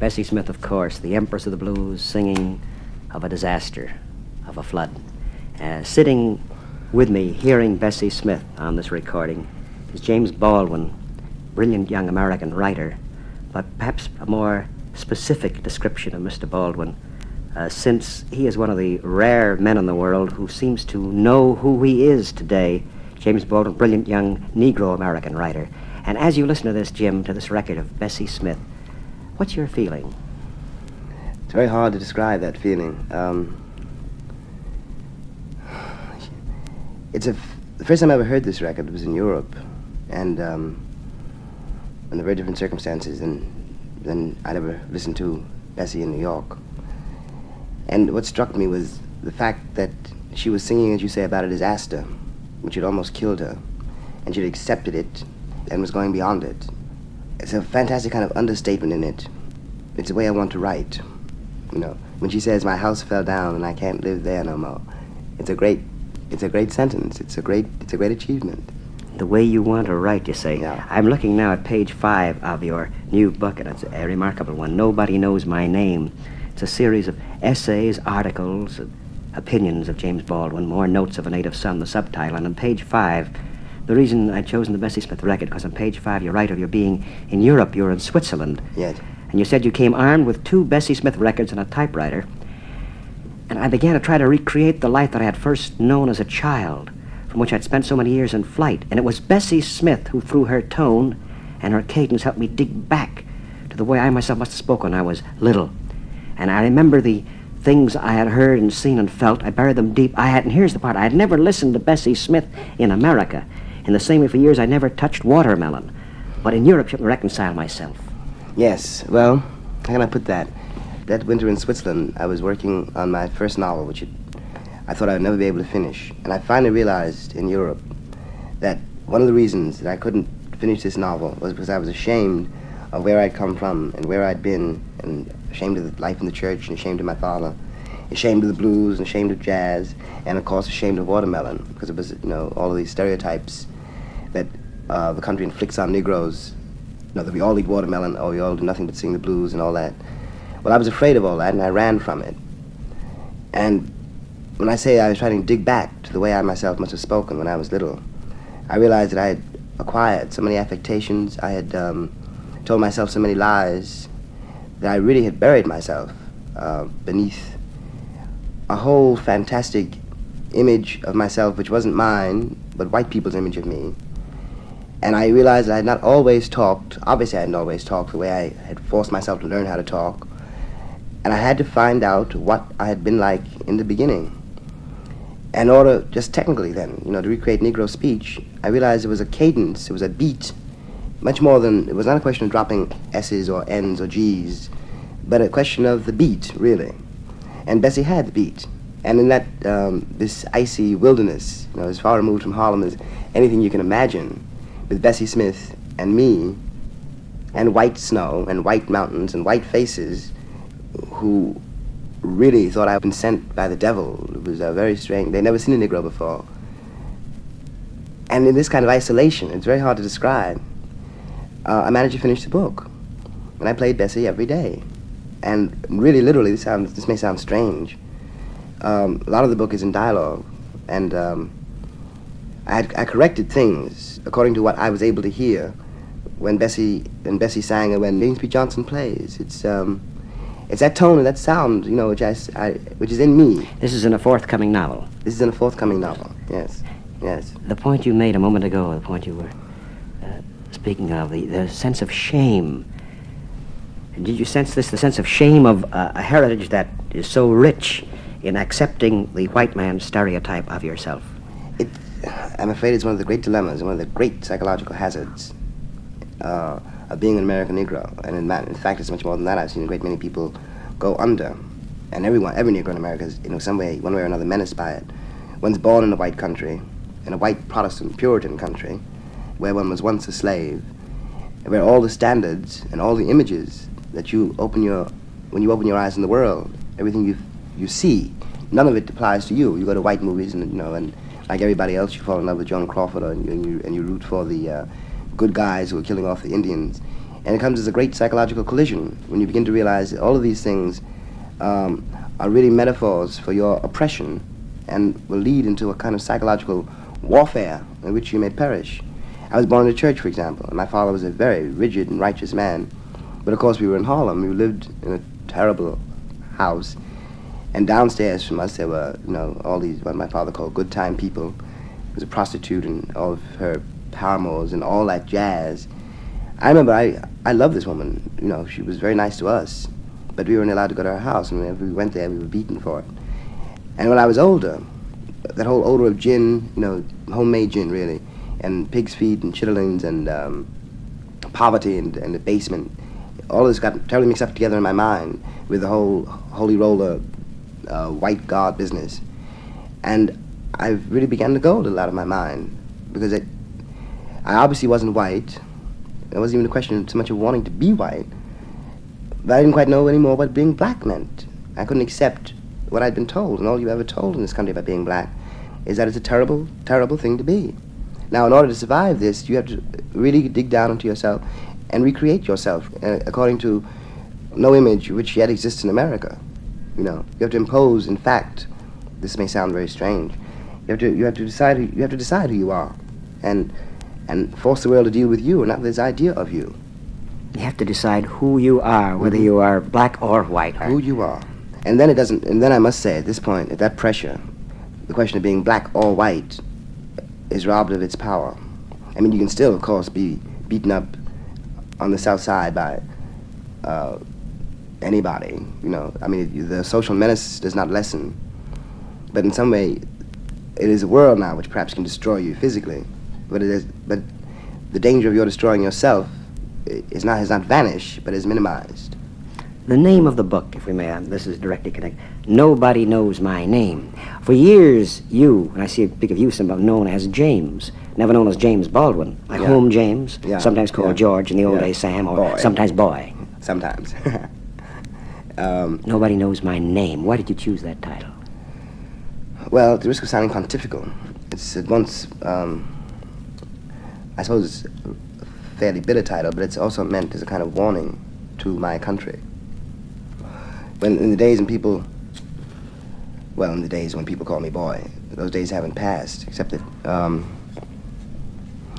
Bessie Smith, of course, the Empress of the Blues, singing of a disaster, of a flood. Sitting with me, hearing Bessie Smith on this recording, is James Baldwin, brilliant young American writer, but perhaps a more specific description of Mr. Baldwin, since he is one of the rare men in the world who seems to know who he is today. James Baldwin, brilliant young Negro-American writer. And as you listen to this, Jim, to this record of Bessie Smith, what's your feeling? It's very hard to describe that feeling. The first time I ever heard this record was in Europe, and under very different circumstances than I'd ever listened to Bessie in New York. And what struck me was the fact that she was singing, as you say, about a disaster, which had almost killed her, and she'd accepted it and was going beyond it. It's a fantastic kind of understatement in it. It's the way I want to write. You know, when she says, "My house fell down and I can't live there no more," it's a great sentence. It's a great achievement. The way you want to write, you say. Yeah. I'm looking now at page 5 of your new book, and it's a remarkable one. Nobody Knows My Name. It's a series of essays, articles, opinions of James Baldwin, more notes of a native son, the subtitle. And on page 5, the reason I'd chosen the Bessie Smith record, because on page 5 you write of your being in Europe, you're in Switzerland. Yes. And you said you came armed with 2 Bessie Smith records and a typewriter. And I began to try to recreate the life that I had first known as a child, from which I'd spent so many years in flight. And it was Bessie Smith who, through her tone and her cadence, helped me dig back to the way I myself must have spoken when I was little. And I remember the things I had heard and seen and felt. I buried them deep. And here's the part, I had never listened to Bessie Smith in America. In the same way for years I never touched watermelon. But in Europe, I could reconcile myself. Yes, well, how can I put that? That winter in Switzerland, I was working on my first novel, which I thought I would never be able to finish. And I finally realized in Europe that one of the reasons that I couldn't finish this novel was because I was ashamed of where I'd come from and where I'd been, and ashamed of the life in the church, and ashamed of my father, ashamed of the blues, and ashamed of jazz, and of course ashamed of watermelon, because it was, you know, all of these stereotypes that the country inflicts on Negroes. You know, that we all eat watermelon, or we all do nothing but sing the blues and all that. Well, I was afraid of all that, and I ran from it. And when I say I was trying to dig back to the way I myself must have spoken when I was little, I realized that I had acquired so many affectations, I had told myself so many lies, that I really had buried myself beneath a whole fantastic image of myself which wasn't mine, but white people's image of me. And I realized that I had not always talked, obviously I hadn't always talked the way I had forced myself to learn how to talk. And I had to find out what I had been like in the beginning. In order, just technically then, you know, to recreate Negro speech, I realized it was a cadence, it was a beat, much more than, it was not a question of dropping S's or N's or G's, but a question of the beat, really. And Bessie had the beat. And in that, this icy wilderness, you know, as far removed from Harlem as anything you can imagine, with Bessie Smith and me, and white snow, and white mountains, and white faces, who really thought I'd been sent by the devil. It was very strange. They'd never seen a Negro before. And in this kind of isolation, it's very hard to describe, I managed to finish the book. And I played Bessie every day. And really, literally, this may sound strange. A lot of the book is in dialogue, and I corrected things according to what I was able to hear when Bessie sang and when James P. Johnson plays. It's that tone and that sound, you know, which is in me. This is in a forthcoming novel. This is in a forthcoming novel, yes, yes. The point you made a moment ago, the point you were speaking of, the sense of shame. Did you sense this, the sense of shame of a heritage that is so rich in accepting the white man's stereotype of yourself? I'm afraid it's one of the great dilemmas, one of the great psychological hazards of being an American Negro. And in fact, it's much more than that. I've seen a great many people go under. And every Negro in America is, you know, some way, one way or another, menaced by it. One's born in a white country, in a white Protestant Puritan country, where one was once a slave, where all the standards and all the images that when you open your eyes in the world, everything you see, none of it applies to you. You go to white movies, and you know, and like everybody else, you fall in love with Joan Crawford, and you root for the good guys who are killing off the Indians. And it comes as a great psychological collision when you begin to realize that all of these things are really metaphors for your oppression and will lead into a kind of psychological warfare in which you may perish. I was born in a church, for example, and my father was a very rigid and righteous man. But of course we were in Harlem. We lived in a terrible house. And downstairs from us there were, all these, what my father called good time people. There was a prostitute and all of her paramours and all that jazz. I remember I loved this woman. She was very nice to us. But we weren't allowed to go to her house, and whenever we went there, we were beaten for it. And when I was older, that whole odor of gin, homemade gin, really, and pig's feet and chitterlings and poverty and the basement, all this got terribly mixed up together in my mind with the whole holy roller white god business. And I really began to go a little out of my mind because I obviously wasn't white. It wasn't even a question so much of wanting to be white, but I didn't quite know anymore what being black meant. I couldn't accept what I'd been told, and all you've ever told in this country about being black is that it's a terrible, terrible thing to be. Now, in order to survive this, you have to really dig down into yourself and recreate yourself according to no image which yet exists in America. You have to impose, in fact, this may sound very strange, you have to decide who you are, and force the world to deal with you and not this idea of you. You have to decide who you are, whether you are black or white. Who you are. And then and then I must say, at this point, at that pressure, the question of being black or white is robbed of its power. I mean, you can still, of course, be beaten up on the South Side by anybody, I mean, the social menace does not lessen. But in some way, it is a world now which perhaps can destroy you physically. But the danger of your destroying yourself has not vanished, but is minimized. The name of the book, if we may, this is directly connected. Nobody Knows My Name. For years, and I speak of you, someone known as James, never known as James Baldwin, like Home James, sometimes called George, in the old days Sam, or Boy. sometimes Boy. Sometimes. Nobody Knows My Name. Why did you choose that title? Well, at the risk of sounding pontifical, it's at once, I suppose, a fairly bitter title, but it's also meant as a kind of warning to my country. In the days when people call me boy, those days haven't passed, except that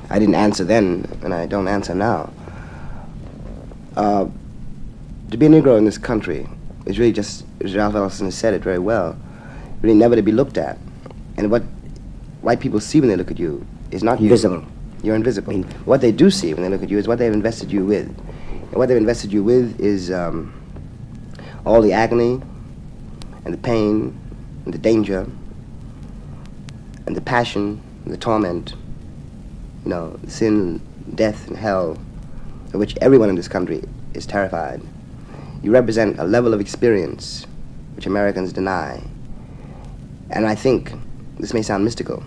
I didn't answer then, and I don't answer now. To be a Negro in this country is really just, as Ralph Ellison has said it very well, really never to be looked at. And what white people see when they look at you is not invisible. You're invisible. What they do see when they look at you is what they've invested you with. And what they've invested you with is all the agony and the pain and the danger and the passion and the torment, sin, death, and hell, of which everyone in this country is terrified. You represent a level of experience which Americans deny. And I think, this may sound mystical,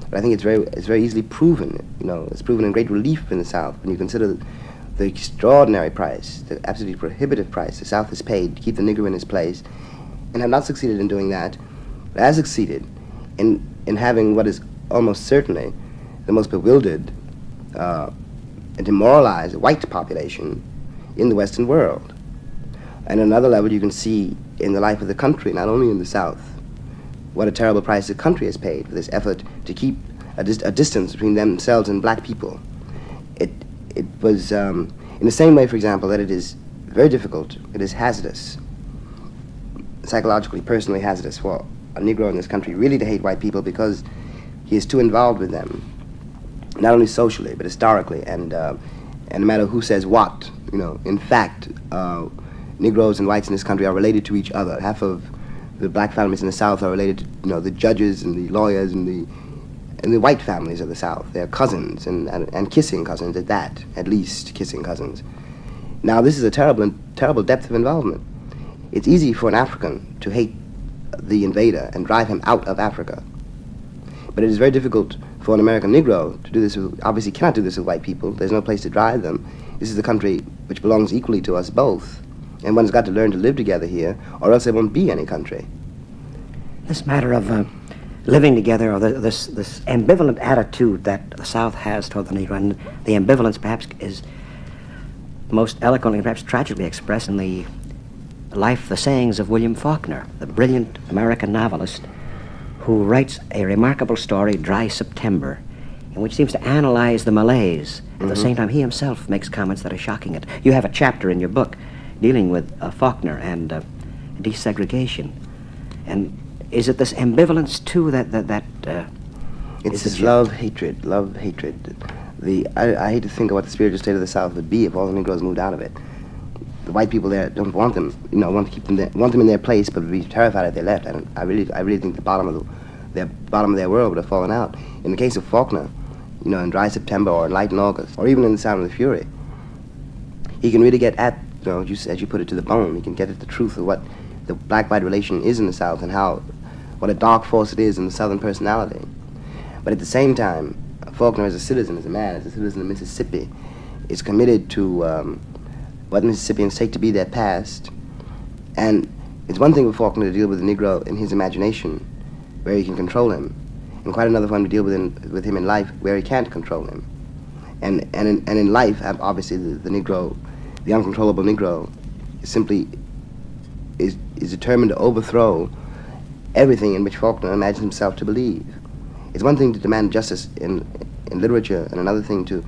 but I think it's very easily proven. It's proven in great relief in the South when you consider the extraordinary price, the absolutely prohibitive price the South has paid to keep the Negro in his place, and have not succeeded in doing that, but has succeeded in having what is almost certainly the most bewildered and demoralized white population in the Western world. And on another level, you can see in the life of the country, not only in the South, what a terrible price the country has paid for this effort to keep a distance between themselves and black people. It was in the same way, for example, that it is very difficult, it is hazardous, psychologically, personally hazardous for a Negro in this country really to hate white people because he is too involved with them, not only socially, but historically, and no matter who says what, in fact, Negroes and whites in this country are related to each other. Half of the black families in the South are related to, the judges and the lawyers and the white families of the South. They're cousins and kissing cousins at least kissing cousins. Now, this is a terrible depth of involvement. It's easy for an African to hate the invader and drive him out of Africa. But it is very difficult for an American Negro to do this obviously cannot do this with white people. There's no place to drive them. This is a country which belongs equally to us both. And one's got to learn to live together here, or else there won't be any country. This matter of living together, or this ambivalent attitude that the South has toward the Negro, and the ambivalence perhaps is most eloquently and perhaps tragically expressed in the life, the sayings of William Faulkner, the brilliant American novelist who writes a remarkable story, Dry September, in which seems to analyze the malaise. At the same time, he himself makes comments that are shocking it. You have a chapter in your book dealing with Faulkner and desegregation. And is it this ambivalence, too, that it's this love, hatred. I hate to think of what the spiritual state of the South would be if all the Negroes moved out of it. The white people there don't want them, want to keep them there, want them in their place, but would be terrified if they left. I really think the bottom of their world would have fallen out. In the case of Faulkner, in Dry September or Light in August, or even in The Sound of the Fury, he can really get at, as you put it, to the bone. He can get at the truth of what the black-white relation is in the South and what a dark force it is in the Southern personality. But at the same time, Faulkner as a citizen, as a citizen of Mississippi, is committed to what Mississippians take to be their past. And it's one thing for Faulkner to deal with the Negro in his imagination, where he can control him, and quite another for him to deal with him in life, where he can't control him. And in life, obviously, the Negro, the uncontrollable Negro, is determined to overthrow everything in which Faulkner imagines himself to believe. It's one thing to demand justice in literature, and another thing to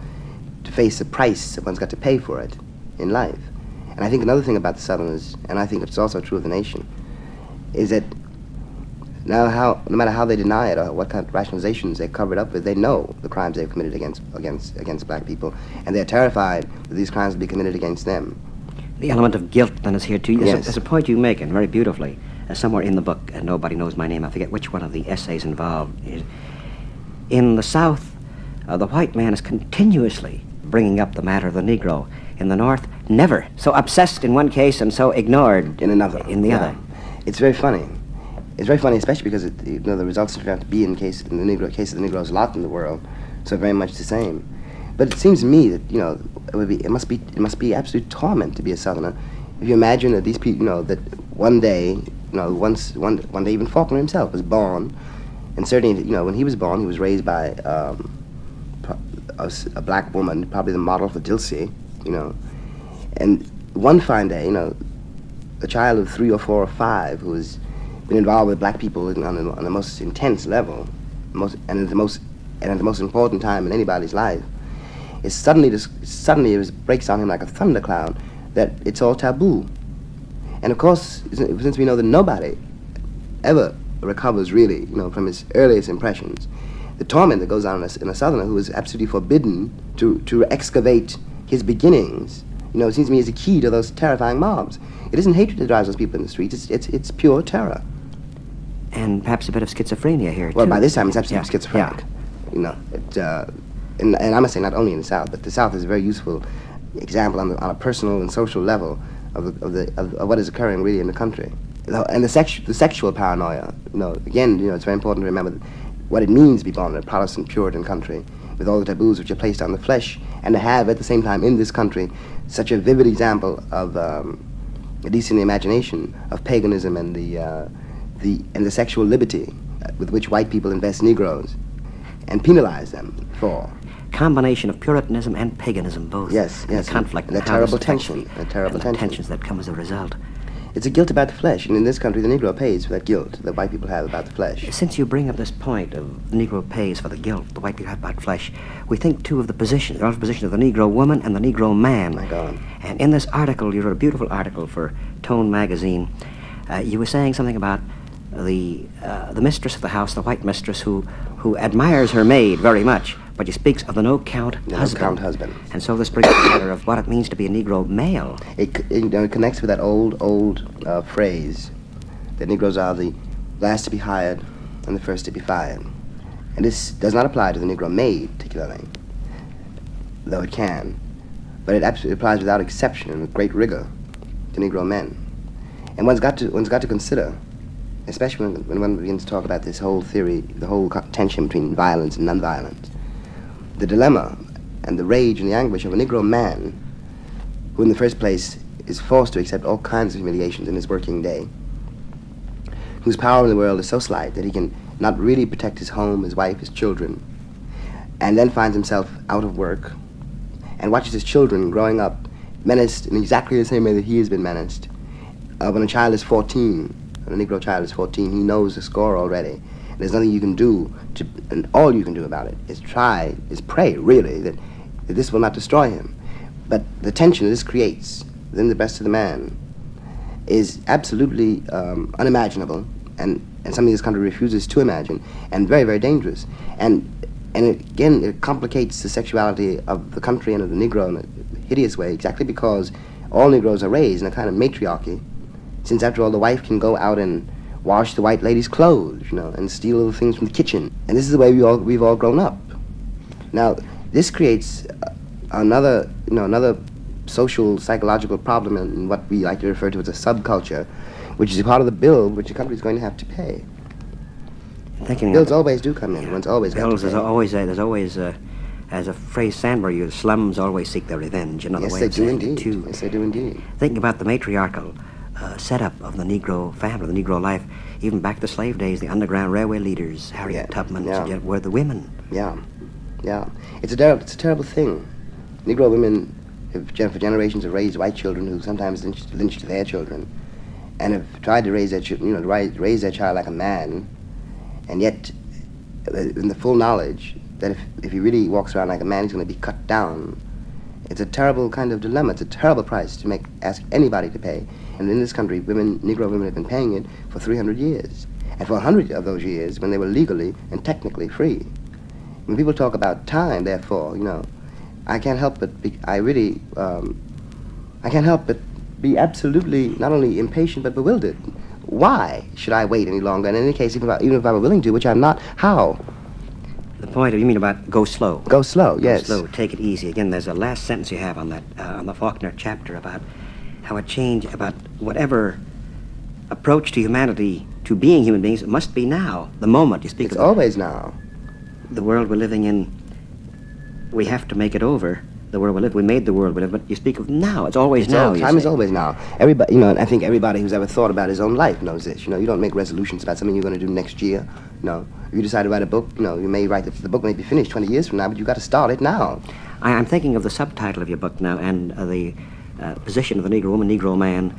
face the price that one's got to pay for it in life. And I think another thing about the Southerners, and I think it's also true of the nation, is that no matter how they deny it or what kind of rationalizations they cover it up with, they know the crimes they've committed against black people, and they're terrified that these crimes will be committed against them. The element of guilt then is here too. Yes. There's a point you make, and very beautifully, somewhere in the book, and Nobody Knows My Name, I forget which one of the essays involved. In the South, the white man is continuously bringing up the matter of the Negro. In the North, never. So obsessed in one case and so ignored in the other. It's very funny. It's very funny, especially because the results turn out to be in the case of the Negroes a lot in the world, so very much the same. But it seems to me that it must be absolute torment to be a Southerner if you imagine that these people, that one day, one day even Faulkner himself was born, and certainly, when he was born, he was raised by a black woman, probably the model for Dilsey, and one fine day, a child of 3 or 4 or 5 who has been involved with black people on the most intense level, and at the most important time in anybody's life, it suddenly breaks on him like a thundercloud that it's all taboo. And of course, since we know that nobody ever recovers really, from his earliest impressions, the torment that goes on in a Southerner who is absolutely forbidden to excavate his beginnings, it seems to me is a key to those terrifying mobs. It isn't hatred that drives those people in the streets, it's pure terror. And perhaps a bit of schizophrenia here, too. Well, by this time, it's absolutely schizophrenic. Yeah. And I must say, not only in the South, but the South is a very useful example on a personal and social level of what is occurring really in the country. And the sexual paranoia, again, it's very important to remember what it means to be born in a Protestant Puritan country with all the taboos which are placed on the flesh, and to have at the same time in this country such a vivid example of, at least in the imagination, of paganism and the sexual liberty with which white people invest Negroes and penalize them for. Combination of Puritanism and paganism, both. Yes. The conflict. And the terrible tension. The tensions that come as a result. It's a guilt about the flesh, and in this country, the Negro pays for that guilt that white people have about the flesh. Since you bring up this point of the Negro pays for the guilt the white people have about flesh, we think, too, of the position, the relative position of the Negro woman and the Negro man. My God. And in this article, you wrote a beautiful article for Tone magazine. You were saying something about the mistress of the house, the white mistress, who admires her maid very much, but she speaks of the no-count husband. No-count husband. And so this brings the matter of what it means to be a Negro male. It connects with that old phrase that Negroes are the last to be hired and the first to be fired. And this does not apply to the Negro maid, particularly, though it can. But it absolutely applies without exception and with great rigor to Negro men. And one's got to consider, especially when one begins to talk about this whole theory, the whole tension between violence and nonviolence, the dilemma and the rage and the anguish of a Negro man who in the first place is forced to accept all kinds of humiliations in his working day, whose power in the world is so slight that he can not really protect his home, his wife, his children, and then finds himself out of work and watches his children growing up menaced in exactly the same way that he has been menaced. When a child is 14, when a Negro child is 14, he knows the score already. There's nothing you can do, and all you can do about it is pray, really, that this will not destroy him. But the tension this creates within the breast of the man is absolutely unimaginable, and something this country refuses to imagine, and very, very dangerous. And again, it complicates the sexuality of the country and of the Negro in a hideous way, exactly because all Negroes are raised in a kind of matriarchy, since after all, the wife can go out and wash the white lady's clothes, and steal little things from the kitchen. And this is the way we've all grown up. Now, this creates another social, psychological problem in what we like to refer to as a subculture, which is a part of the bill which the country is going to have to pay. Bills always do come in. One's always got to pay. There's always, as a phrase Sandberg used, slums always seek their revenge. Another way of saying it, too. Yes, they do indeed. Thinking about the matriarchal setup of the Negro family, the Negro life, even back to the slave days, the Underground Railway leaders, Harriet Tubman, were the women. Yeah. It's a terrible thing. Negro women for generations have raised white children who sometimes lynched their children, and have tried to raise their raise their child like a man, and yet in the full knowledge that if he really walks around like a man, he's going to be cut down. It's a terrible kind of dilemma. It's a terrible price to ask anybody to pay. And in this country, Negro women have been paying it for 300 years. And for 100 of those years, when they were legally and technically free. When people talk about time, therefore, I can't help but be be absolutely not only impatient but bewildered. Why should I wait any longer? And in any case, even if I were willing to, which I'm not, how? The point you mean about go slow? Go slow, yes. Go slow, take it easy. Again, there's a last sentence you have on that, on the Faulkner chapter about how it changed, about whatever approach to humanity, to being human beings, it must be now, the moment you speak of. It's always now. The world we're living in, we have to make it over. The world we live, we made the world we live, but you speak of now. It's always now. Time is always now. Everybody, I think everybody who's ever thought about his own life knows this. You don't make resolutions about something you're going to do next year. No, if you decide to write a book, you may write the book may be finished 20 years from now, but you've got to start it now. I'm thinking of the subtitle of your book now, and the position of the Negro woman, Negro man.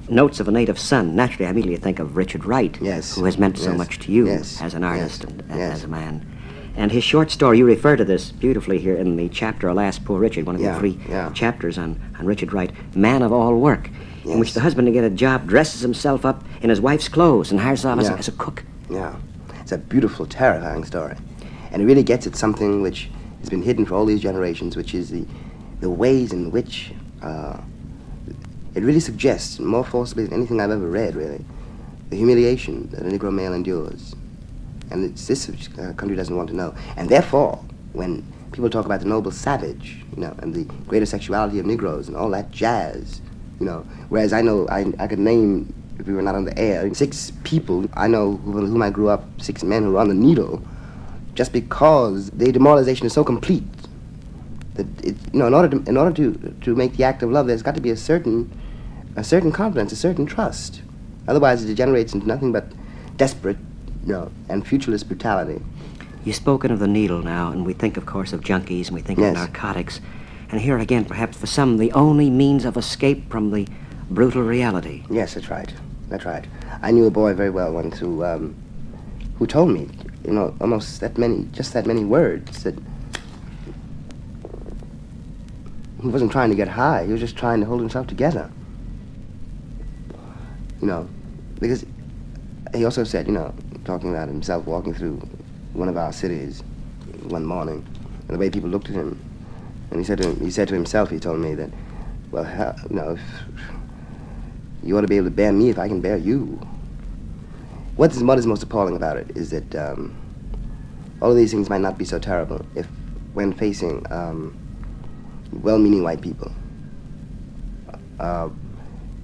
Notes of a Native Son. Naturally, I immediately think of Richard Wright, who has meant so much to you as an artist and as a man. And his short story, you refer to this beautifully here in the chapter, Alas, Poor Richard, one of the 3 chapters on Richard Wright, Man of All Work, in which the husband, to get a job, dresses himself up in his wife's clothes and hires off as a cook. Yeah. It's a beautiful, terrifying story. And it really gets at something which has been hidden for all these generations, which is the ways in which it really suggests, more forcibly than anything I've ever read, really, the humiliation that a Negro male endures. And it's this which the country doesn't want to know. And therefore, when people talk about the noble savage, and the greater sexuality of Negroes and all that jazz, whereas I know I could name, if we were not on the air, 6 people I know whom I grew up, 6 men who were on the needle, just because the demoralization is so complete that in order to make the act of love, there's got to be a certain confidence, a certain trust. Otherwise, it degenerates into nothing but desperate, and futureless brutality. You've spoken of the needle now, and we think, of course, of junkies, and we think of narcotics. And here again, perhaps for some, the only means of escape from the brutal reality. Yes, that's right. That's right. I knew a boy very well once who told me, almost that many words, that he wasn't trying to get high. He was just trying to hold himself together. Because he also said, talking about himself walking through one of our cities one morning, and the way people looked at him, and he said to himself, he told me that, well, if you ought to be able to bear me if I can bear you. What is most appalling about it is that all of these things might not be so terrible if, when facing well-meaning white people,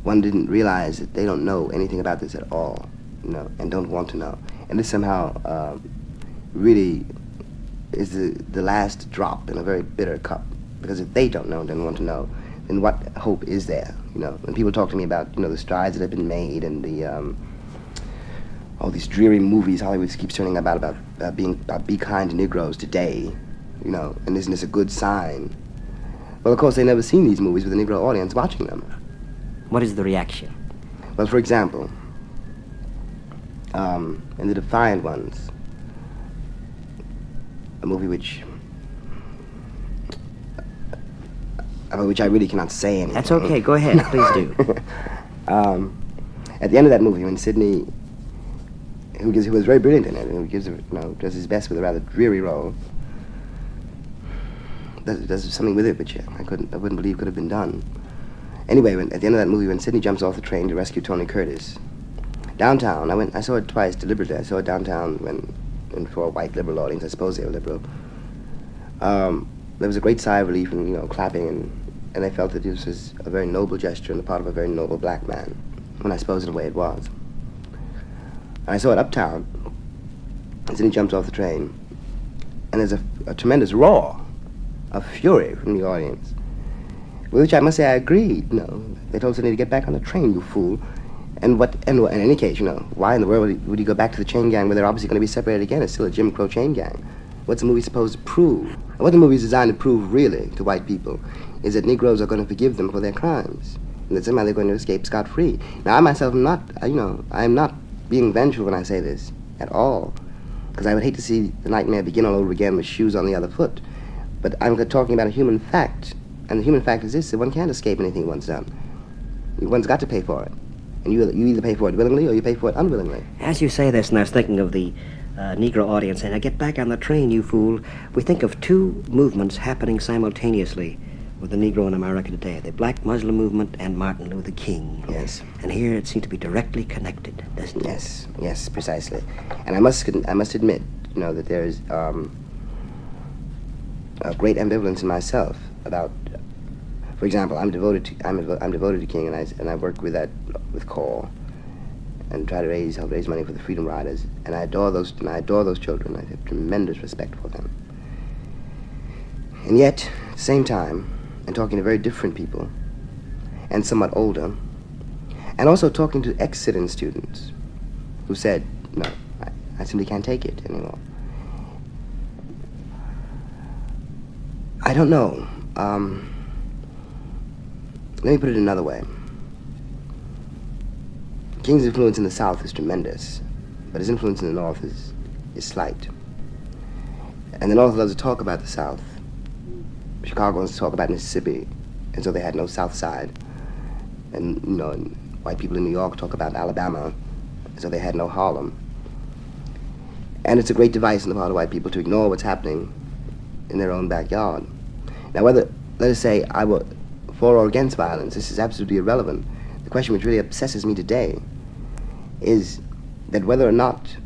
one didn't realize that they don't know anything about this at all, and don't want to know. And this somehow really is the last drop in a very bitter cup, because if they don't know and don't want to know, then what hope is there? When people talk to me about the strides that have been made and the all these dreary movies Hollywood keeps turning about be kind to Negroes today, and isn't this a good sign? Well, of course, they've never seen these movies with a Negro audience watching them. What is the reaction? Well, for example, in The Defiant Ones, a movie which I really cannot say anything. That's okay. Go ahead. Please do. At the end of that movie, when Sidney, who was very brilliant in it, and who does his best with a rather dreary role, does something with it which I wouldn't believe could have been done. Anyway, at the end of that movie, when Sidney jumps off the train to rescue Tony Curtis, downtown, I saw it twice deliberately. I saw it downtown for a white liberal audience. I suppose they were liberal. There was a great sigh of relief and clapping, and I felt that this was a very noble gesture on the part of a very noble black man, and I suppose in a way it was. And I saw it uptown, and then he jumps off the train, and there's a tremendous roar of fury from the audience, with which I must say I agreed. They told Sidney to get back on the train, you fool. And in any case, why in the world would he go back to the chain gang where they're obviously going to be separated again? It's still a Jim Crow chain gang. What's the movie supposed to prove? And what the movie is designed to prove, really, to white people, is that Negroes are going to forgive them for their crimes, and that somehow they're going to escape scot-free. Now, I myself am not, I'm not being vengeful when I say this at all, because I would hate to see the nightmare begin all over again with shoes on the other foot. But I'm talking about a human fact, and the human fact is this: that one can't escape anything one's done. One's got to pay for it, and you either pay for it willingly or you pay for it unwillingly. As you say this, and I was thinking of the Negro audience, and I get back on the train, you fool. We think of two movements happening simultaneously with the Negro in America today: the Black Muslim movement and Martin Luther King. Yes. And here it seems to be directly connected, doesn't it? Yes, precisely. And I must admit, that there is a great ambivalence in myself about. For example, I'm devoted to King, and I work with Call, and try to help raise money for the Freedom Riders, and I adore those children. I have tremendous respect for them. And yet, at the same time, and talking to very different people, and somewhat older, and also talking to ex-sit-in students who said, no, I simply can't take it anymore. I don't know. Let me put it another way. King's influence in the South is tremendous, but his influence in the North is slight. And the North loves to talk about the South. Chicago wants to talk about Mississippi, and so they had no South Side. And, and white people in New York talk about Alabama, and so they had no Harlem. And it's a great device on the part of white people to ignore what's happening in their own backyard. Now, whether, let us say, I were for or against violence, this is absolutely irrelevant. The question which really obsesses me today is that whether or not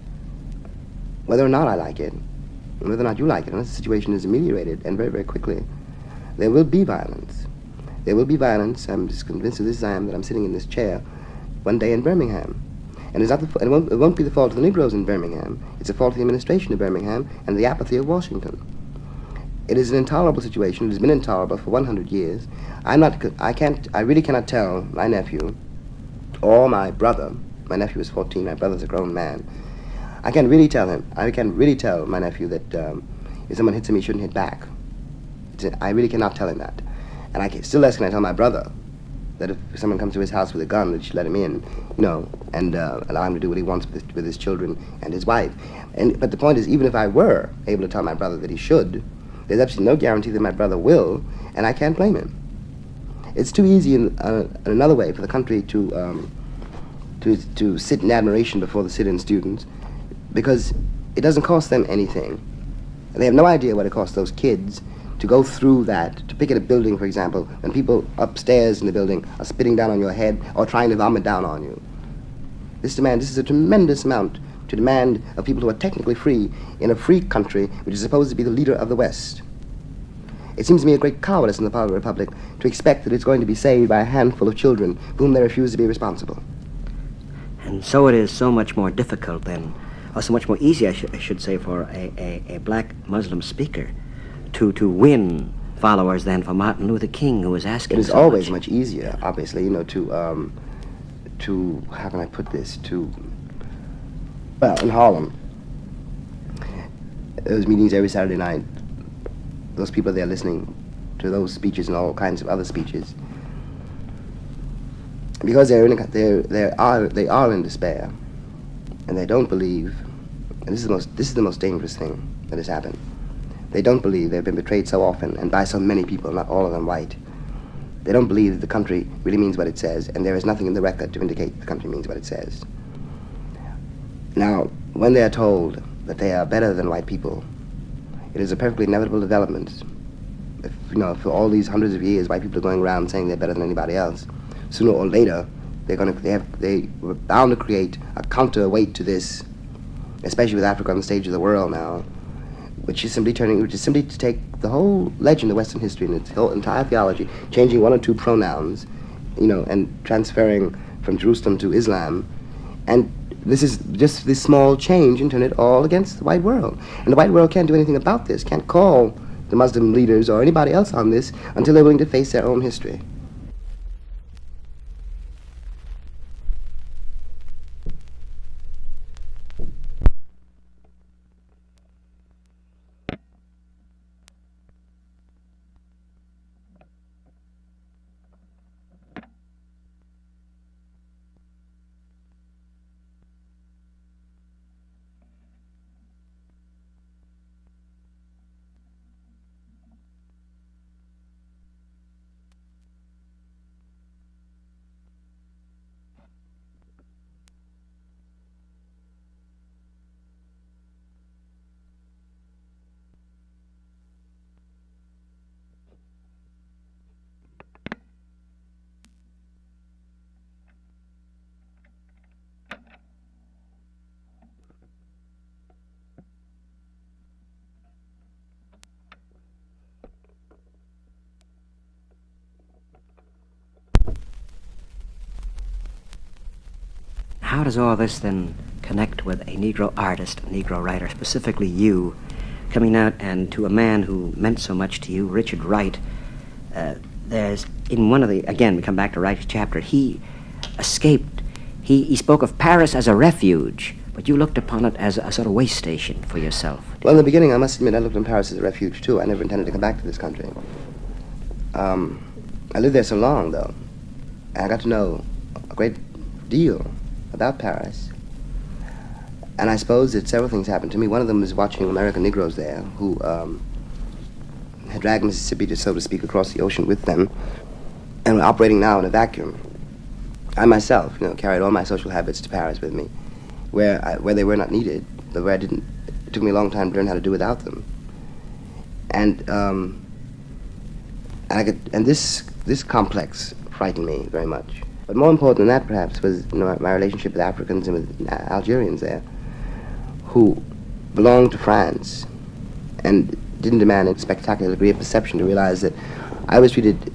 I like it, and whether or not you like it, unless the situation is ameliorated, and very, very quickly, there will be violence. There will be violence. I'm just convinced of this as I am, that I'm sitting in this chair one day in Birmingham. And it won't be the fault of the Negroes in Birmingham. It's the fault of the administration of Birmingham and the apathy of Washington. It is an intolerable situation. It has been intolerable for 100 years. I really cannot tell my nephew or my brother. My nephew is 14. My brother's a grown man. I can't really tell my nephew that if someone hits him, he shouldn't hit back. I really cannot tell him that. And still less can I tell my brother that if someone comes to his house with a gun, that he should let him in, and allow him to do what he wants with his children and his wife. But the point is, even if I were able to tell my brother that he should, there's absolutely no guarantee that my brother will, and I can't blame him. It's too easy in another way for the country to sit in admiration before the sit-in students, because it doesn't cost them anything. They have no idea what it costs those kids to go through that, to pick at a building, for example, when people upstairs in the building are spitting down on your head or trying to vomit down on you. This is a tremendous amount to demand of people who are technically free in a free country which is supposed to be the leader of the West. It seems to me a great cowardice on the part of the Republic to expect that it's going to be saved by a handful of children for whom they refuse to be responsible. And so it is so much more difficult then, or so much more easy, I should say, for a black Muslim speaker to win followers than for Martin Luther King, who was asking. It is so always much easier, obviously, to how can I put this, in Harlem, those meetings every Saturday night, those people there listening to those speeches and all kinds of other speeches, because they are in despair, and they don't believe. And this is the most dangerous thing that has happened. They don't believe they've been betrayed so often and by so many people, not all of them white. They don't believe that the country really means what it says, and there is nothing in the record to indicate the country means what it says. Now, when they are told that they are better than white people, it is a perfectly inevitable development. If, for all these hundreds of years, white people are going around saying they're better than anybody else, sooner or later, they were bound to create a counterweight to this, especially with Africa on the stage of the world now, which is simply to take the whole legend of Western history and its whole entire theology, changing one or two pronouns, and transferring from Jerusalem to Islam, and this is just this small change and turn it all against the white world. And the white world can't do anything about this, can't call the Muslim leaders or anybody else on this until they're willing to face their own history. How does all this then connect with a Negro artist, a Negro writer, specifically you, coming out and to a man who meant so much to you, Richard Wright? There's, in one of the, again, we come back to Wright's chapter, he escaped. He spoke of Paris as a refuge, but you looked upon it as a sort of way station for yourself. Well, in the beginning, I must admit, I looked on Paris as a refuge, too. I never intended to come back to this country. I lived there so long, though, and I got to know a great deal about Paris. And I suppose that several things happened to me. One of them was watching American Negroes there who had dragged Mississippi, so to speak, across the ocean with them and were operating now in a vacuum. I myself, carried all my social habits to Paris with me, where they were not needed, but where it took me a long time to learn how to do without them. And this complex frightened me very much. But more important than that, perhaps, was my relationship with Africans and with Algerians there, who belonged to France and didn't demand a spectacular degree of perception to realize that I was treated,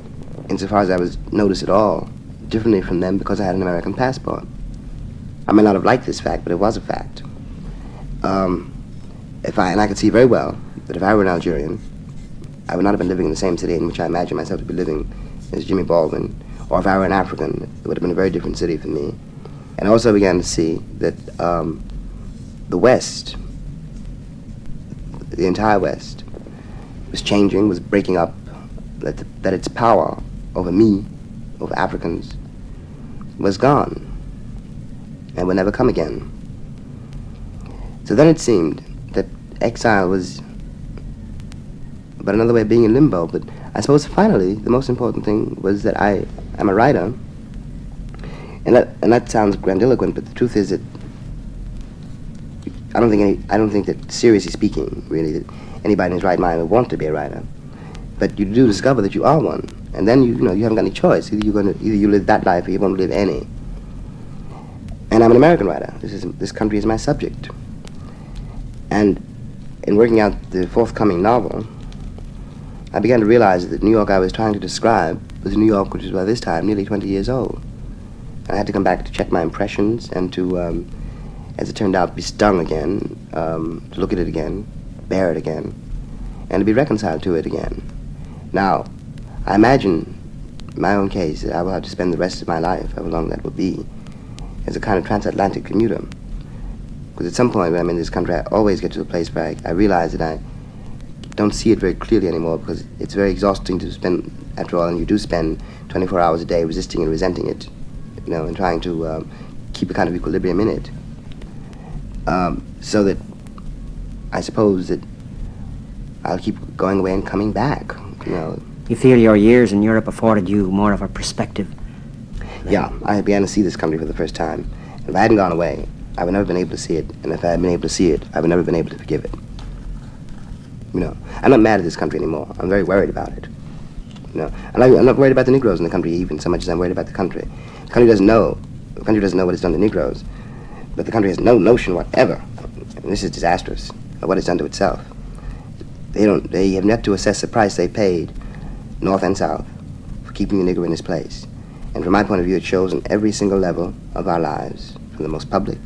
insofar as I was noticed at all, differently from them because I had an American passport. I may not have liked this fact, but it was a fact. And I could see very well that if I were an Algerian, I would not have been living in the same city in which I imagined myself to be living as Jimmy Baldwin, or if I were an African, it would have been a very different city for me. And I also began to see that the West, the entire West, was changing, was breaking up, that its power over me, over Africans, was gone and would never come again. So then it seemed that exile was but another way of being in limbo. But I suppose finally the most important thing was that I am a writer, and that sounds grandiloquent, but the truth is that I don't think that, seriously speaking, really, that anybody in his right mind would want to be a writer. But you do discover that you are one, and then you haven't got any choice. Either you live that life or you won't live any. And I'm an American writer. This country is my subject. And in working out the forthcoming novel, I began to realize that the New York I was trying to describe was New York which was by this time nearly 20 years old. And I had to come back to check my impressions and to, as it turned out, be stung again, to look at it again, bear it again, and to be reconciled to it again. Now, I imagine in my own case that I will have to spend the rest of my life, however long that will be, as a kind of transatlantic commuter. Because at some point when I'm in this country, I always get to a place where I realize that don't see it very clearly anymore because it's very exhausting to spend, after all, and you do spend 24 hours a day resisting and resenting it, and trying to keep a kind of equilibrium in it. So that I suppose that I'll keep going away and coming back, You feel your years in Europe afforded you more of a perspective? Yeah, I began to see this country for the first time. And if I hadn't gone away, I would never been able to see it. And if I had been able to see it, I would never been able to forgive it. I'm not mad at this country anymore. I'm very worried about it. And I'm not worried about the Negroes in the country even so much as I'm worried about the country. The country doesn't know. The country doesn't know what it's done to Negroes. But the country has no notion whatever, and this is disastrous, of what it's done to itself. They have yet to assess the price they paid, North and South, for keeping the Negro in his place. And from my point of view, it shows on every single level of our lives, from the most public.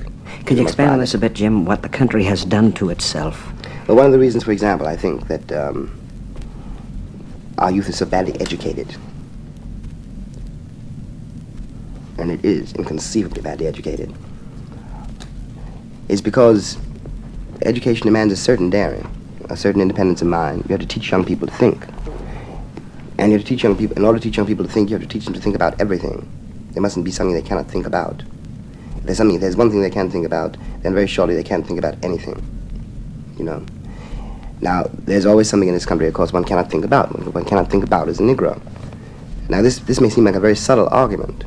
Could you expand on this a bit, Jim, what the country has done to itself? Well, one of the reasons, for example, I think that our youth is so badly educated. And it is inconceivably badly educated. Is because education demands a certain daring, a certain independence of mind. You have to teach young people to think. And you have to teach young people, in order to teach young people to think, you have to teach them to think about everything. There mustn't be something they cannot think about. If there's one thing they can't think about, then very shortly they can't think about anything. Now, there's always something in this country, of course, one cannot think about. What one cannot think about is a Negro. Now, this may seem like a very subtle argument,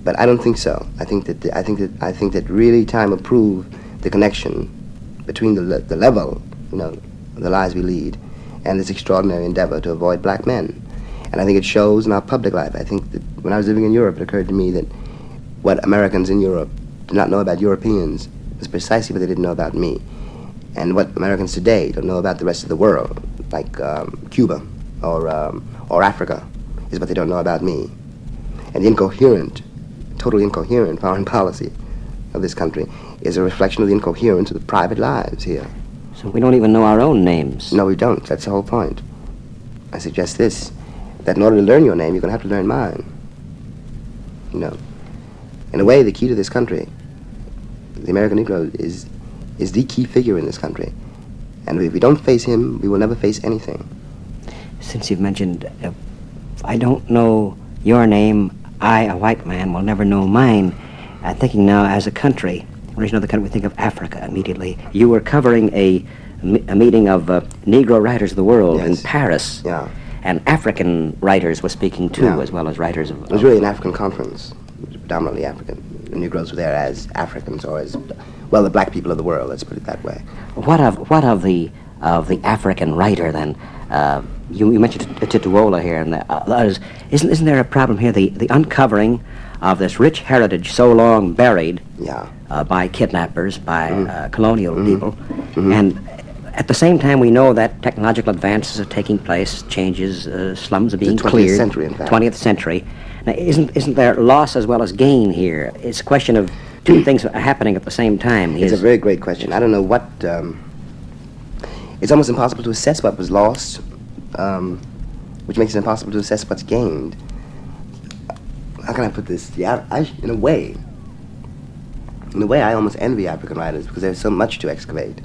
but I don't think so. I think that really time will prove the connection between the level, of the lives we lead, and this extraordinary endeavor to avoid black men. And I think it shows in our public life. I think that when I was living in Europe, it occurred to me that what Americans in Europe did not know about Europeans was precisely what they didn't know about me. And what Americans today don't know about the rest of the world, like Cuba or Africa, is what they don't know about me. And the totally incoherent foreign policy of this country is a reflection of the incoherence of the private lives here. So we don't even know our own names. No, we don't. That's the whole point. I suggest this, that in order to learn your name, you're going to have to learn mine. In a way, the key to this country, the American Negro, is the key figure in this country. And if we don't face him, we will never face anything. Since you've mentioned, I don't know your name, I, a white man, will never know mine. I'm thinking now as a country, when there's another country, we think of Africa immediately. You were covering a meeting of Negro writers of the world in Paris. Yeah. And African writers were speaking too, as well as writers of... It was really an African conference, predominantly African. The Negroes were there as Africans, or as, well, the black people of the world, let's put it that way. What of the African writer then? You mentioned Tituola here, and isn't there a problem here? The uncovering of this rich heritage so long buried by kidnappers, by colonial people, and at the same time we know that technological advances are taking place, changes, slums are being cleared. 20th century, in fact. 20th century. Now, isn't there loss as well as gain here? It's a question of two things are happening at the same time. It's a very great question. I don't know what... it's almost impossible to assess what was lost, which makes it impossible to assess what's gained. How can I put this? Yeah, in a way, I almost envy African writers because there's so much to excavate,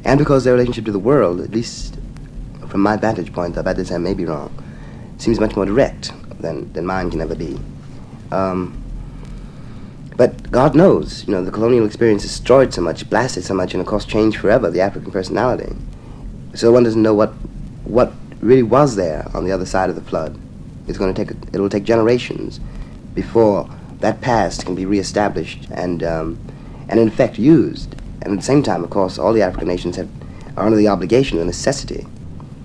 And because their relationship to the world, at least from my vantage point, about this I may be wrong, seems much more direct than mine can ever be. But God knows, the colonial experience destroyed so much, blasted so much, and of course changed forever the African personality. So one doesn't know what really was there on the other side of the flood. It'll take generations before that past can be reestablished and in effect used. And at the same time, of course, all the African nations are under the obligation, the necessity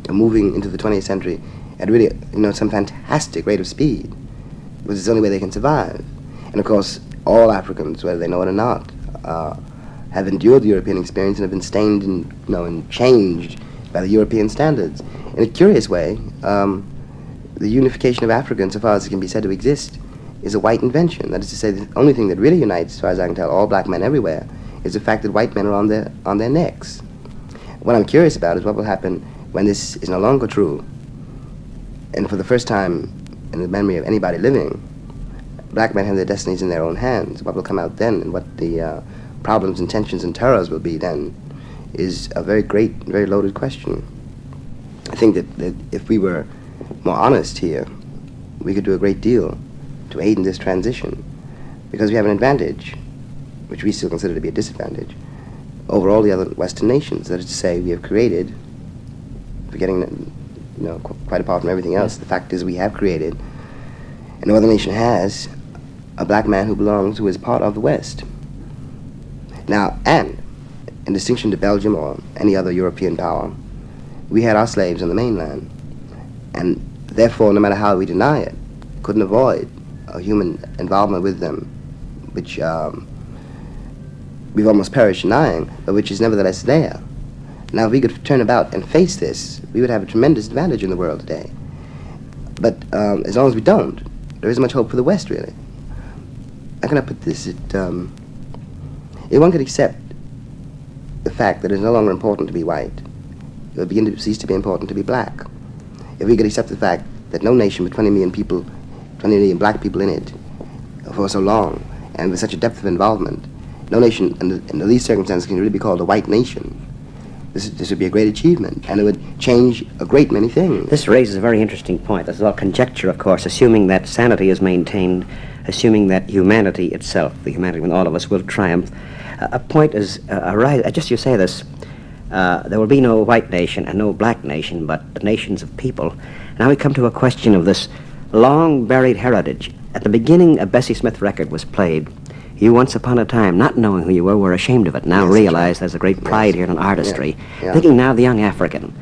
of moving into the 20th century at really, some fantastic rate of speed, because it's the only way they can survive. And of course, all Africans, whether they know it or not, have endured the European experience and have been stained and changed by the European standards. In a curious way, the unification of Africa, insofar as it can be said to exist, is a white invention. That is to say, the only thing that really unites, as far as I can tell, all black men everywhere, is the fact that white men are on their necks. What I'm curious about is what will happen when this is no longer true, and for the first time in the memory of anybody living, black men have their destinies in their own hands. What will come out then, and what the problems and tensions and terrors will be then, is a very great, very loaded question. I think that if we were more honest here, we could do a great deal to aid in this transition, because we have an advantage, which we still consider to be a disadvantage, over all the other Western nations. That is to say, we have created, forgetting, quite apart from everything else, the fact is we have created, and no other nation has, a black man who is part of the West. Now, and in distinction to Belgium or any other European power, we had our slaves on the mainland, and therefore, no matter how we deny it, couldn't avoid a human involvement with them, which we've almost perished denying, but which is nevertheless there. Now, if we could turn about and face this, we would have a tremendous advantage in the world today. But as long as we don't, there isn't much hope for the West, really. How can I put this? If one could accept the fact that it is no longer important to be white, it would begin to cease to be important to be black. If we could accept the fact that no nation with 20 million people, 20 million black people in it, for so long, and with such a depth of involvement, no nation under these circumstances can really be called a white nation. This would be a great achievement, and it would change a great many things. This raises a very interesting point. This is all conjecture, of course, assuming that sanity is maintained, assuming that humanity itself, the humanity in all of us, will triumph. A point is, just you say this, there will be no white nation and no black nation, but the nations of people. Now we come to a question of this long-buried heritage. At the beginning, a Bessie Smith record was played. You, once upon a time, not knowing who you were ashamed of it. Now realize there's a great pride here in artistry. Yeah. Thinking now the young African.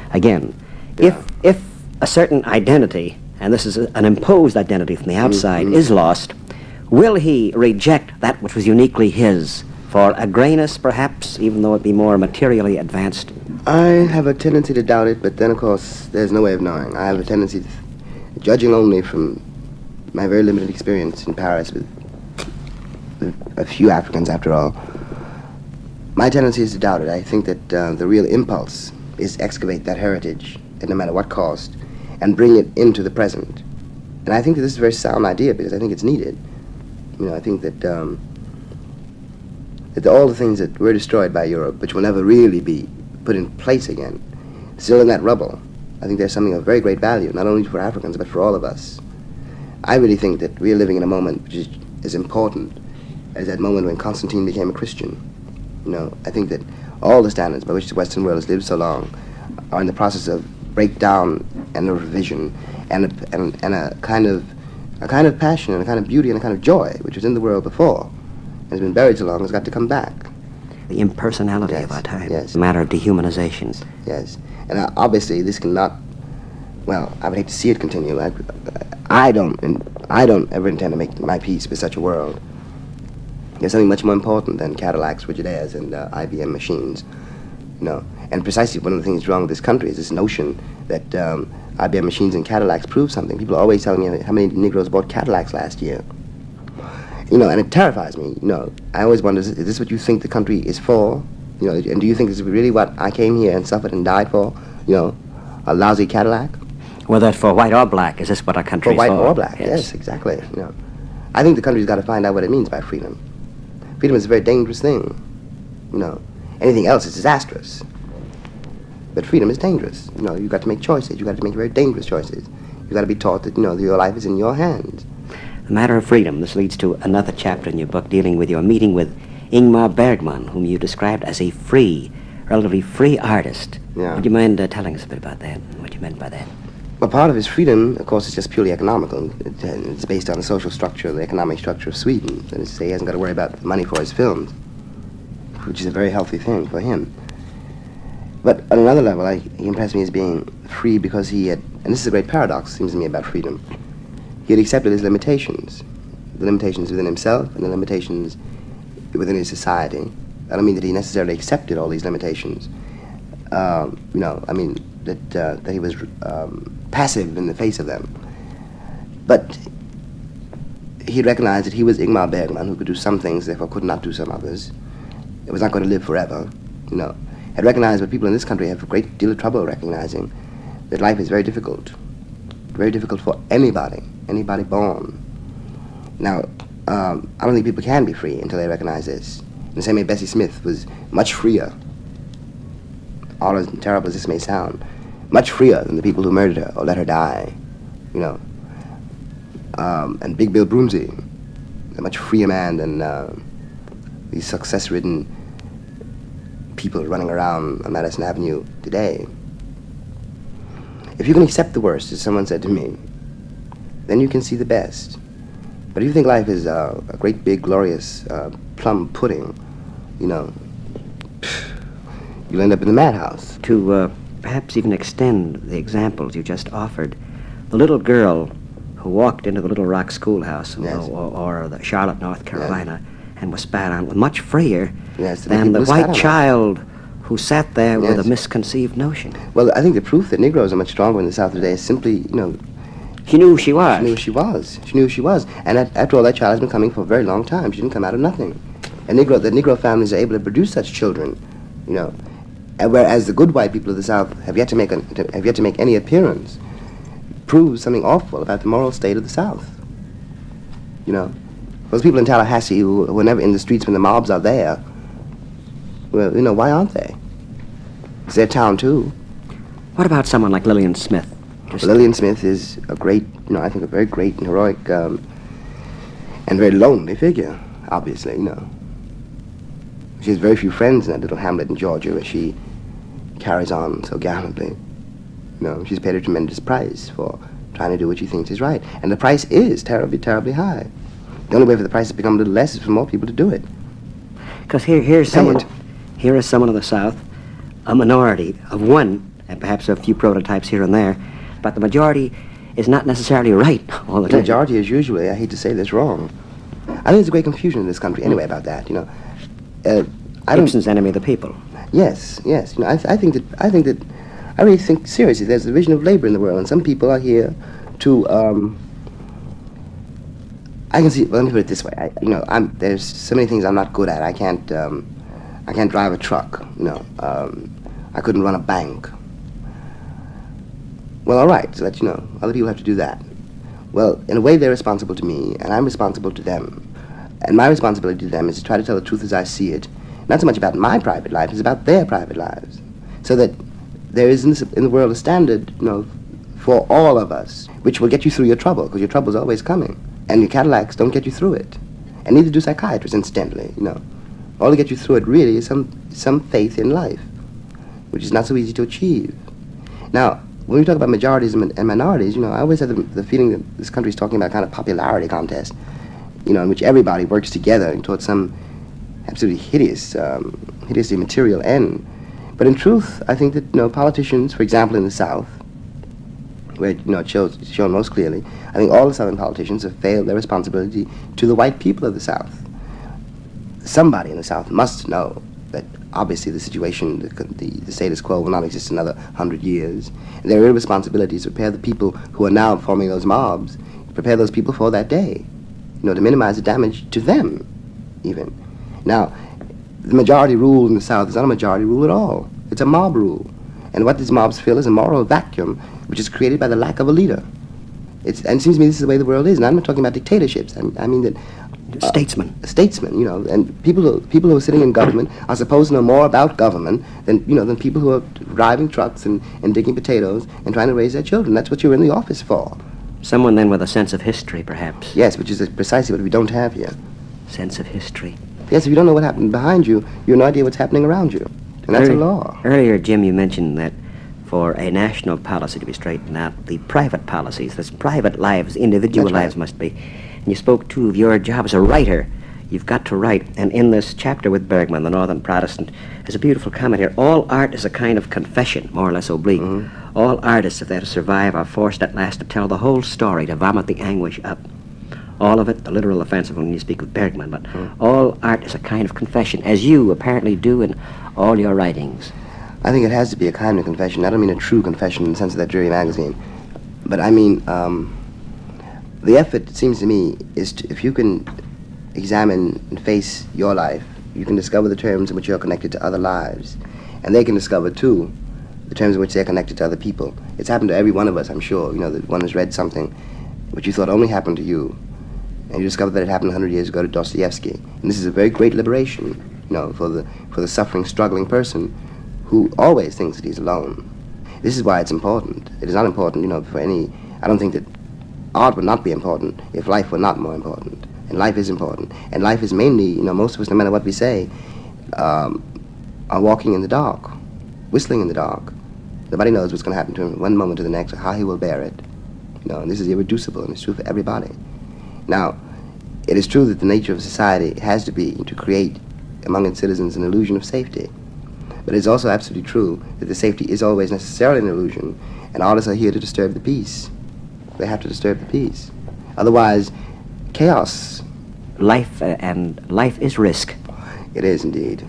Again, if a certain identity, and this is an imposed identity from the outside, is lost, will he reject that which was uniquely his for a grayness, perhaps, even though it be more materially advanced? I have a tendency to doubt it, but then, of course, there's no way of knowing. I have a tendency, judging only from my very limited experience in Paris with a few Africans, after all, my tendency is to doubt it. I think that the real impulse is to excavate that heritage at no matter what cost and bring it into the present. And I think that this is a very sound idea, because I think it's needed. I think that all the things that were destroyed by Europe, which will never really be put in place again, still in that rubble, I think there's something of very great value, not only for Africans, but for all of us. I really think that we are living in a moment which is as important as that moment when Constantine became a Christian. I think that all the standards by which the Western world has lived so long are in the process of breakdown and a revision, and a kind of passion and a kind of beauty and a kind of joy which was in the world before, has been buried so long, has got to come back. The impersonality of our time. Yes. A matter of dehumanization. Yes. And obviously this cannot, well, I would hate to see it continue. I don't ever intend to make my peace with such a world. There's something much more important than Cadillacs, Frigidaires, and IBM machines. And precisely one of the things wrong with this country is this notion that IBM machines and Cadillacs prove something. People are always telling me how many Negroes bought Cadillacs last year. And it terrifies me. I always wonder, is this what you think the country is for? And do you think this is really what I came here and suffered and died for? A lousy Cadillac? Whether for white or black, is this what our country is for? For white or black, yes, exactly. I think the country's got to find out what it means by freedom. Freedom is a very dangerous thing. Anything else is disastrous. But freedom is dangerous. You've got to make choices. You've got to make very dangerous choices. You've got to be taught that, your life is in your hands. The matter of freedom. This leads to another chapter in your book dealing with your meeting with Ingmar Bergman, whom you described as a relatively free artist. Yeah. Would you mind telling us a bit about that, and what you meant by that? Well, part of his freedom, of course, is just purely economical. It's based on the social structure, the economic structure of Sweden. That is to say, he hasn't got to worry about the money for his films, which is a very healthy thing for him. But on another level, he impressed me as being free because he had, and this is a great paradox, seems to me, about freedom. He had accepted his limitations, the limitations within himself and the limitations within his society. I don't mean that he necessarily accepted all these limitations. I mean that he was passive in the face of them. But he recognized that he was Ingmar Bergman, who could do some things, therefore could not do some others. It was not going to live forever, Had recognized what people in this country have a great deal of trouble recognizing, that life is very difficult for anybody born. Now, I don't think people can be free until they recognize this. In the same way, Bessie Smith was much freer all as terrible as this may sound, much freer than the people who murdered her or let her die, you know. And Big Bill Broomsey, a much freer man than these success-ridden people running around on Madison Avenue today. If you can accept the worst, as someone said to me, then you can see the best. But if you think life is a great big glorious plum pudding, you know, you'll end up in the madhouse. To perhaps even extend the examples you just offered, the little girl who walked into the Little Rock schoolhouse, Yes. or the Charlotte, North Carolina, and was spat on, was much freer Yes, than the people spat on white her. child who sat there with Yes. a misconceived notion. Well, I think the proof that Negroes are much stronger in the South today is simply, you know, She knew who she was. she knew who she was. She knew who she was. And after all, that child has been coming for a very long time. She didn't come out of nothing. And the Negro families are able to produce such children, you know. And whereas the good white people of the South have yet to make any appearance, proves something awful about the moral state of the South. You know, those people in Tallahassee who are never in the streets when the mobs are there, well, you know, why aren't they? It's their town too. What about someone like Lillian Smith? Lillian Smith is a great, you know, I think a very great and heroic and very lonely figure, obviously, you know. She has very few friends in that little hamlet in Georgia where she carries on so gallantly. You know, she's paid a tremendous price for trying to do what she thinks is right. And the price is terribly, terribly high. The only way for the price to become a little less is for more people to do it. Because here's Say someone, it. here is someone of the South, a minority of one, and perhaps a few prototypes here and there, but the majority is not necessarily right all the The time. majority is usually, I hate to say this, wrong. I think there's a great confusion in this country anyway about that, you know. I don't... Ibsen's enemy of the people. Yes, yes. You know, I really think seriously. There's a division of labor in the world, and some people are here to. I can see. Well, let me put it this way. There's so many things I'm not good at. I can't drive a truck. You know, I couldn't run a bank. Well, all right. So that you know, other people have to do that. Well, in a way, they're responsible to me, and I'm responsible to them. And my responsibility to them is to try to tell the truth as I see it. Not so much about my private life, it's about their private lives. So that there is in the world a standard, you know, for all of us, which will get you through your trouble, because your trouble's always coming. And your Cadillacs don't get you through it. And neither do psychiatrists, incidentally, you know. All to get you through it really is some faith in life, which is not so easy to achieve. Now, when we talk about majorities and minorities, you know, I always have the feeling that this country is talking about a kind of popularity contest, you know, in which everybody works together towards some absolutely hideously material end. But in truth, I think that, you know, politicians, for example, in the South, where, you know, it's shown most clearly, I think all the Southern politicians have failed their responsibility to the white people of the South. Somebody in the South must know that obviously the situation, the status quo will not exist another 100 years. And their responsibility is to prepare the people who are now forming those mobs, prepare those people for that day, you know, to minimize the damage to them, even. Now, the majority rule in the South is not a majority rule at all. It's a mob rule. And what these mobs fill is a moral vacuum, which is created by the lack of a leader. And it seems to me this is the way the world is. And I'm not talking about dictatorships. I mean that... Statesmen, you know, and people who are sitting in government are supposed to know more about government than people who are driving trucks and digging potatoes and trying to raise their children. That's what you're in the office for. Someone then with a sense of history, perhaps. Yes, which is precisely what we don't have here. Sense of history. Yes, if you don't know what happened behind you, you have no idea what's happening around you. And that's a law. Earlier, Jim, you mentioned that for a national policy to be straightened out, the private policies, that's private lives, individual lives must be. And you spoke, too, of your job as a writer. You've got to write. And in this chapter with Bergman, the Northern Protestant, there's a beautiful comment here. All art is a kind of confession, more or less oblique. Mm-hmm. All artists, if they're to survive, are forced at last to tell the whole story, to vomit the anguish up. All of it, the literal offensive when you speak with Bergman, but all art is a kind of confession, as you apparently do in all your writings. I think it has to be a kind of confession. I don't mean a true confession in the sense of that dreary magazine. But I mean, the effort, it seems to me, is to, if you can examine and face your life, you can discover the terms in which you're connected to other lives. And they can discover, too, the terms in which they're connected to other people. It's happened to every one of us, I'm sure. You know, that one has read something which you thought only happened to you, and you discover that it happened 100 years ago to Dostoevsky. And this is a very great liberation, you know, for the suffering, struggling person who always thinks that he's alone. This is why it's important. It is not important, for any... I don't think that art would not be important if life were not more important. And life is important. And life is mainly, most of us, no matter what we say, are walking in the dark, whistling in the dark. Nobody knows what's going to happen to him from one moment to the next, or how he will bear it. And this is irreducible, and it's true for everybody. Now, it is true that the nature of society has to be to create among its citizens an illusion of safety. But it's also absolutely true that the safety is always necessarily an illusion, and artists are here to disturb the peace. They have to disturb the peace. Otherwise, chaos. Life is risk. It is indeed.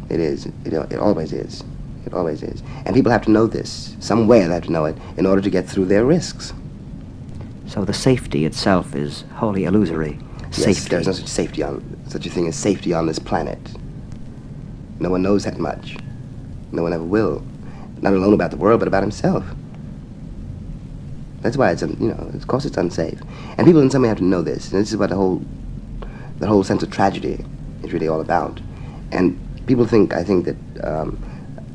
It is. It always is. It always is. And people have to know this. Some way they have to know it in order to get through their risks. So the safety itself is wholly illusory. Yes, Safety. there's no such a thing as safety on this planet. No one knows that much. No one ever will. Not alone about the world, but about himself. That's why of course it's unsafe. And people in some way have to know this. And this is what the whole sense of tragedy is really all about. And people I think that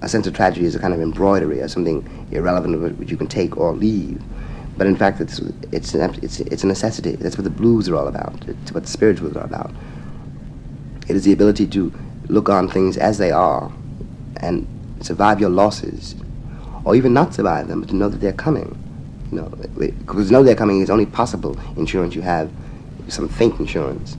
a sense of tragedy is a kind of embroidery or something irrelevant which you can take or leave. But in fact, it's a necessity. That's what the blues are all about. It's what the spirituals are about. It is the ability to look on things as they are and survive your losses, or even not survive them, but to know that they're coming. Because to know they're coming is only possible insurance you have, some faint insurance,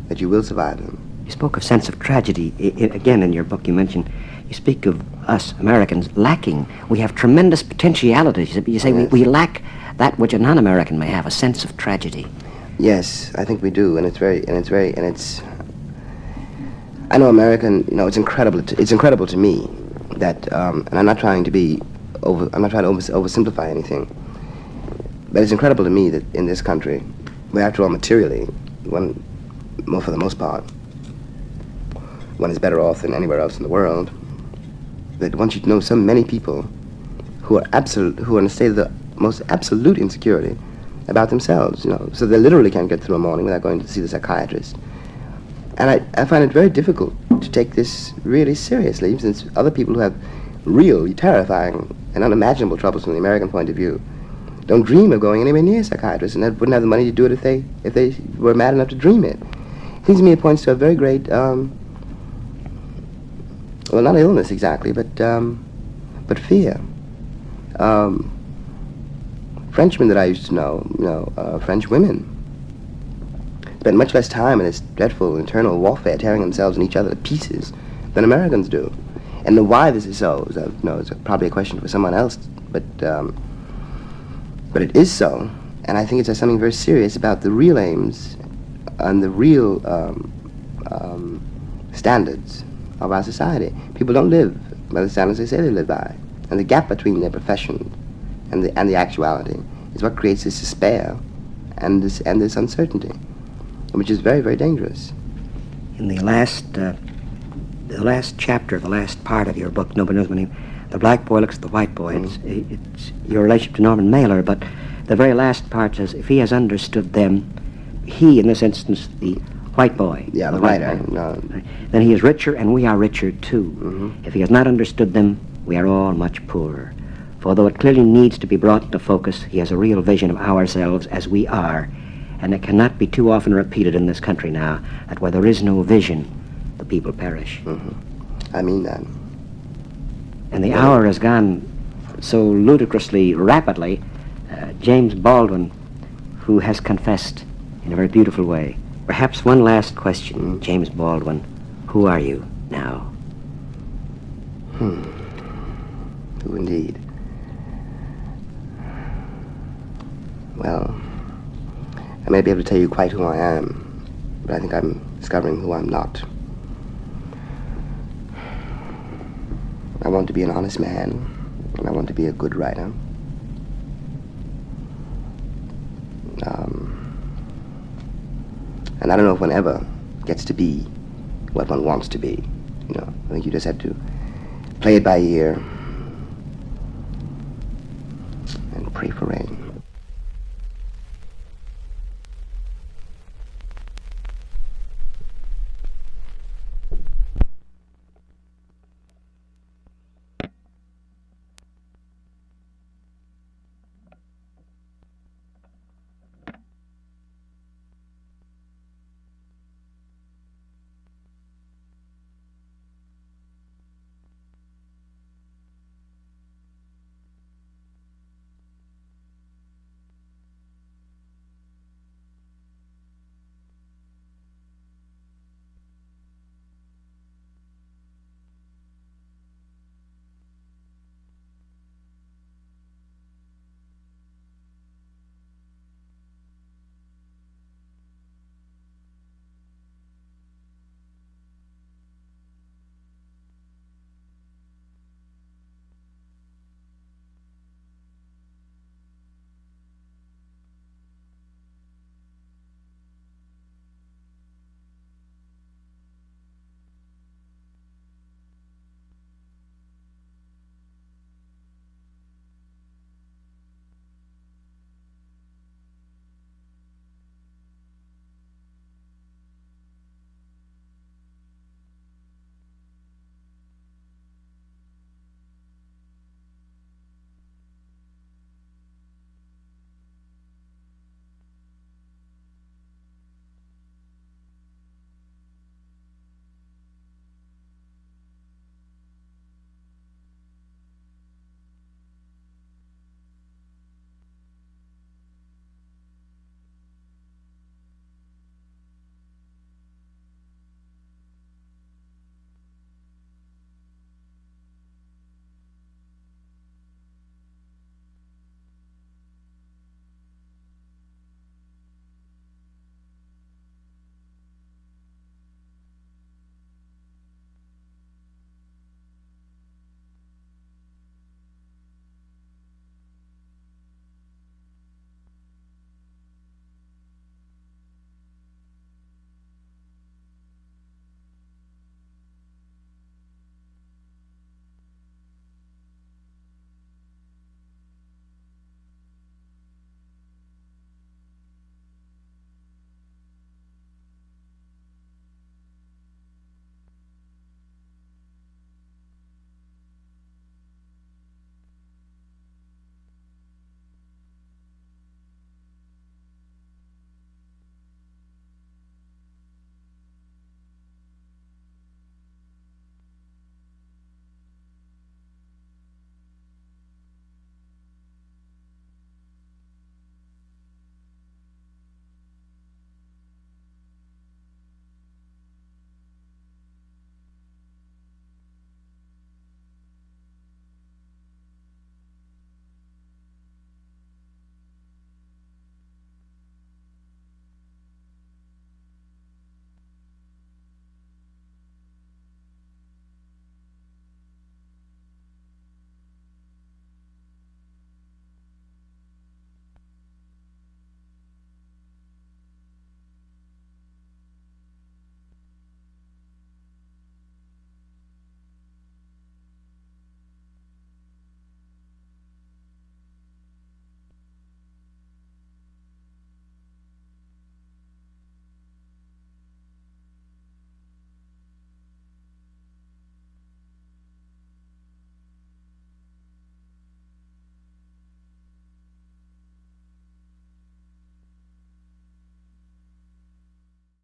that you will survive them. You spoke of sense of tragedy. Again, in your book, you speak of us Americans lacking. We have tremendous potentialities. You say Yes. we lack that which a non-American may have, a sense of tragedy. Yes, I think we do, and I know American, it's incredible to me that, and I'm not trying to oversimplify anything, but it's incredible to me that in this country, where after all materially, for the most part, one is better off than anywhere else in the world, that once you know so many people who are in a state of the most absolute insecurity about themselves, so they literally can't get through a morning without going to see the psychiatrist. And I find it very difficult to take this really seriously, since other people who have real, terrifying, and unimaginable troubles from the American point of view don't dream of going anywhere near a psychiatrist, and they wouldn't have the money to do it if they were mad enough to dream it. It seems to me it points to a very great, well, not illness exactly, but fear. Frenchmen that I used to know, French women, spend much less time in this dreadful internal warfare, tearing themselves and each other to pieces, than Americans do. And why this is so is probably a question for someone else, but it is so. And I think it's something very serious about the real aims and the real standards of our society. People don't live by the standards they say they live by. And the gap between their profession and the actuality is what creates this despair and this uncertainty, which is very, very dangerous. In the last chapter, the last part of your book, nobody knows my name, the black boy looks at the white boy. Mm-hmm. It's your relationship to Norman Mailer, but the very last part says, if he has understood them, he, in this instance, the white boy, Yeah, the white writer. boy, No. then he is richer and we are richer too. Mm-hmm. If he has not understood them, we are all much poorer. For though it clearly needs to be brought into focus, he has a real vision of ourselves as we are, and it cannot be too often repeated in this country now that where there is no vision, the people perish. Mm-hmm. I mean that. And the hour has gone so ludicrously rapidly. James Baldwin, who has confessed in a very beautiful way. Perhaps one last question, James Baldwin. Who are you now? Who indeed? Well, I may be able to tell you quite who I am, but I think I'm discovering who I'm not. I want to be an honest man, and I want to be a good writer. And I don't know if one ever gets to be what one wants to be. I think you just have to play it by ear,